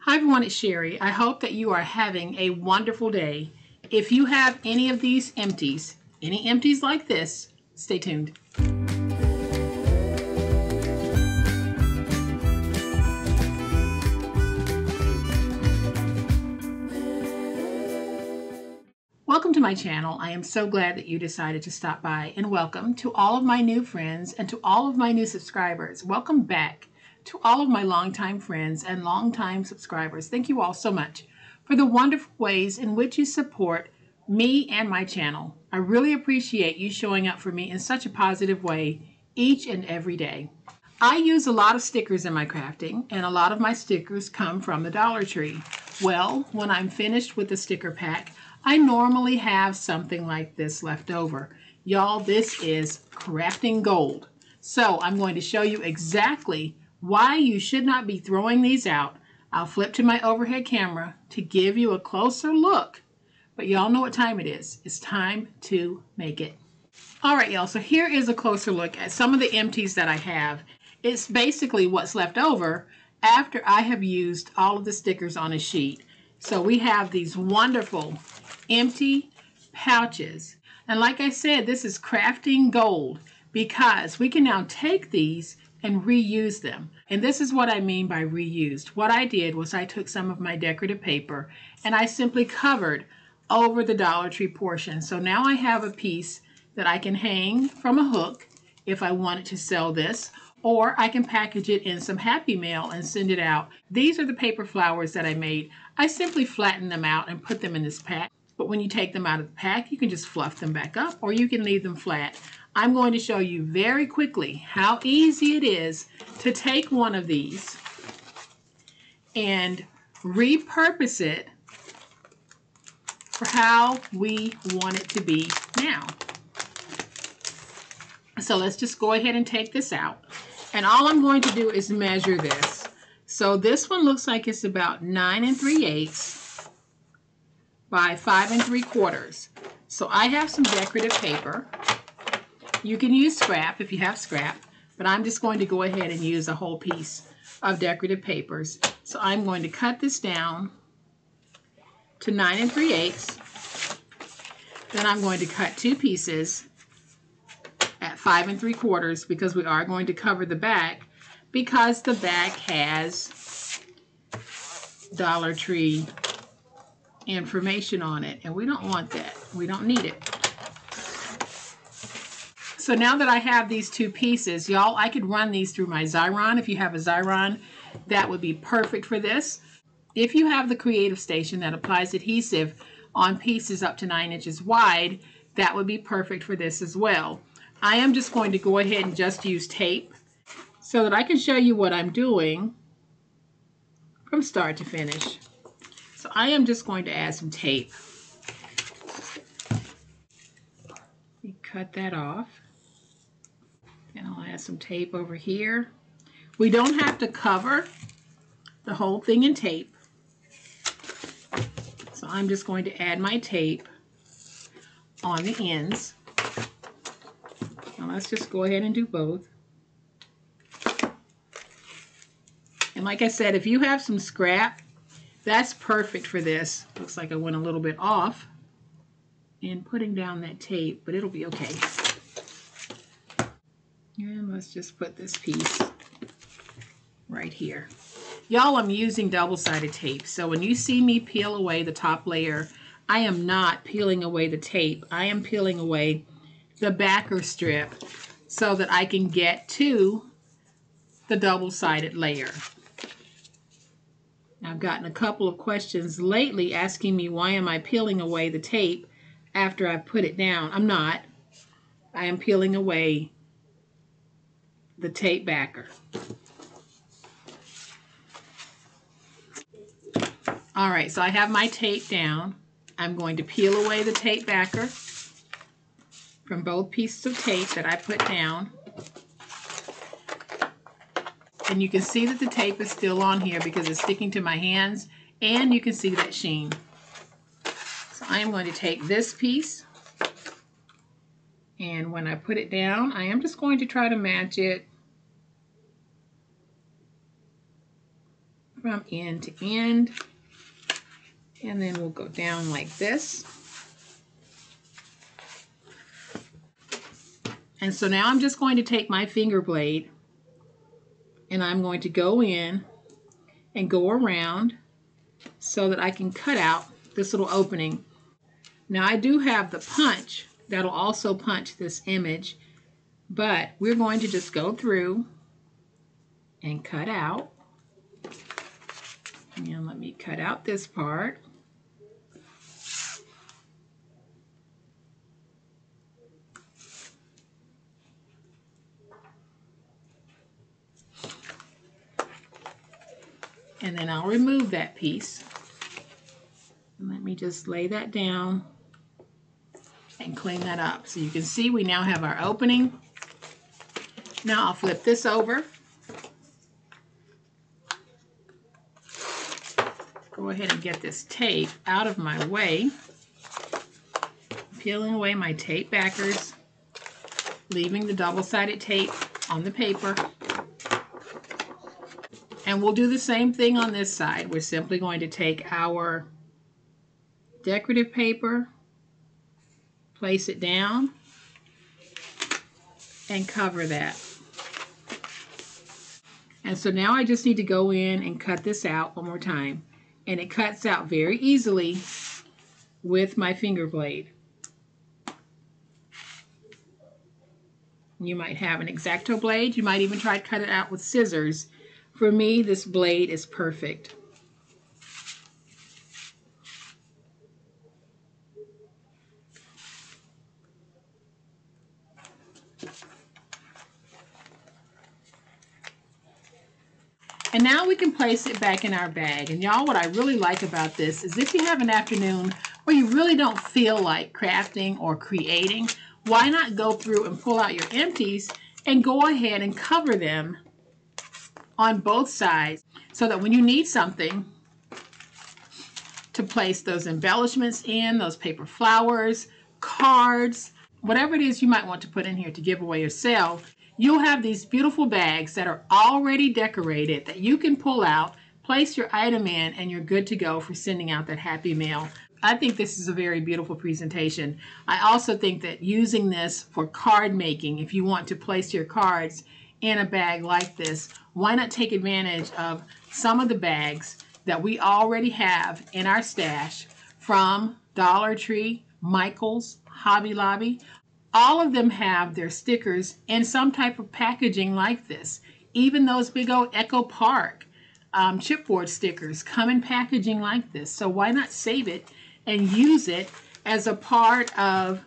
Hi everyone, it's Sherry. I hope that you are having a wonderful day. If you have any of these empties, any empties like this, stay tuned. Welcome to my channel. I am so glad that you decided to stop by, and welcome to all of my new friends and to all of my new subscribers. Welcome back to all of my longtime friends and longtime subscribers. Thank you all so much for the wonderful ways in which you support me and my channel. I really appreciate you showing up for me in such a positive way each and every day. I use a lot of stickers in my crafting, and a lot of my stickers come from the Dollar Tree. Well, when I'm finished with the sticker pack, I normally have something like this left over. Y'all, this is crafting gold. So I'm going to show you exactly why you should not be throwing these out. I'll flip to my overhead camera to give you a closer look. But y'all know what time it is. It's time to make it. All right, y'all, so here is a closer look at some of the empties that I have. It's basically what's left over after I have used all of the stickers on a sheet. So we have these wonderful empty pouches. And like I said, this is crafting gold because we can now take these and reuse them. And this is what I mean by reused. What I did was I took some of my decorative paper and I simply covered over the Dollar Tree portion. So now I have a piece that I can hang from a hook if I wanted to sell this, or I can package it in some Happy Mail and send it out. These are the paper flowers that I made. I simply flatten them out and put them in this pack. But when you take them out of the pack, you can just fluff them back up, or you can leave them flat. I'm going to show you very quickly how easy it is to take one of these and repurpose it for how we want it to be now. So let's just go ahead and take this out. And all I'm going to do is measure this. So this one looks like it's about 9 3/8 by 5 3/4. So I have some decorative paper. You can use scrap if you have scrap, but I'm just going to go ahead and use a whole piece of decorative papers. So I'm going to cut this down to 9 3/8. Then I'm going to cut two pieces at 5 3/4 because we are going to cover the back, because the back has Dollar Tree information on it, and we don't want that. We don't need it. So now that I have these two pieces, y'all, I could run these through my Xyron. If you have a Xyron, that would be perfect for this. If you have the Creative Station that applies adhesive on pieces up to 9 inches wide, that would be perfect for this as well. I am just going to go ahead and just use tape so that I can show you what I'm doing from start to finish. So I am just going to add some tape. You cut that off. And I'll add some tape over here. We don't have to cover the whole thing in tape. So I'm just going to add my tape on the ends. Now let's just go ahead and do both. And like I said, if you have some scrap, that's perfect for this. Looks like I went a little bit off in putting down that tape, but it'll be okay. And let's just put this piece right here. Y'all, I'm using double-sided tape. So when you see me peel away the top layer, I am not peeling away the tape. I am peeling away the backer strip so that I can get to the double-sided layer. Now, I've gotten a couple of questions lately asking me why am I peeling away the tape after I put it down. I'm not. I am peeling away the tape backer. All right, so I have my tape down. I'm going to peel away the tape backer from both pieces of tape that I put down. And you can see that the tape is still on here because it's sticking to my hands, and you can see that sheen. So I am going to take this piece, and when I put it down, I am just going to try to match it from end to end. And then we'll go down like this. And so now I'm just going to take my finger blade and I'm going to go in and go around so that I can cut out this little opening. Now I do have the punch that'll also punch this image, but we're going to just go through and cut out. And let me cut out this part. And then I'll remove that piece. And let me just lay that down and clean that up. So you can see we now have our opening. Now I'll flip this over. Go ahead and get this tape out of my way. Peeling away my tape backers, leaving the double-sided tape on the paper. And we'll do the same thing on this side. We're simply going to take our decorative paper, place it down, and cover that. And so now I just need to go in and cut this out one more time. And it cuts out very easily with my finger blade. You might have an X-Acto blade. You might even try to cut it out with scissors. For me, this blade is perfect. And now we can place it back in our bag. And y'all, what I really like about this is if you have an afternoon where you really don't feel like crafting or creating, why not go through and pull out your empties and go ahead and cover them on both sides so that when you need something to place those embellishments in, those paper flowers, cards, whatever it is you might want to put in here to give away or sell, you'll have these beautiful bags that are already decorated that you can pull out, place your item in, and you're good to go for sending out that happy mail. I think this is a very beautiful presentation. I also think that using this for card making, if you want to place your cards in a bag like this, why not take advantage of some of the bags that we already have in our stash from Dollar Tree, Michael's, Hobby Lobby. All of them have their stickers in some type of packaging like this. Even those big old Echo Park chipboard stickers come in packaging like this. So why not save it and use it as a part of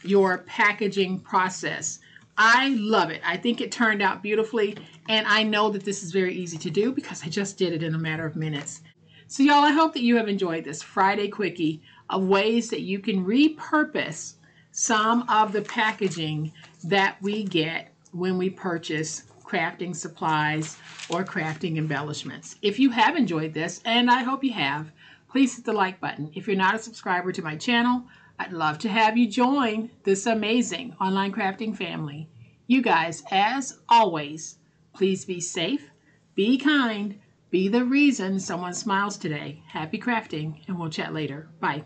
your packaging process? I love it. I think it turned out beautifully, and I know that this is very easy to do because I just did it in a matter of minutes. So y'all, I hope that you have enjoyed this Friday Quickie of ways that you can repurpose some of the packaging that we get when we purchase crafting supplies or crafting embellishments. If you have enjoyed this, and I hope you have, please hit the like button. If you're not a subscriber to my channel, I'd love to have you join this amazing online crafting family. You guys, as always, please be safe, be kind, be the reason someone smiles today. Happy crafting, and we'll chat later. Bye.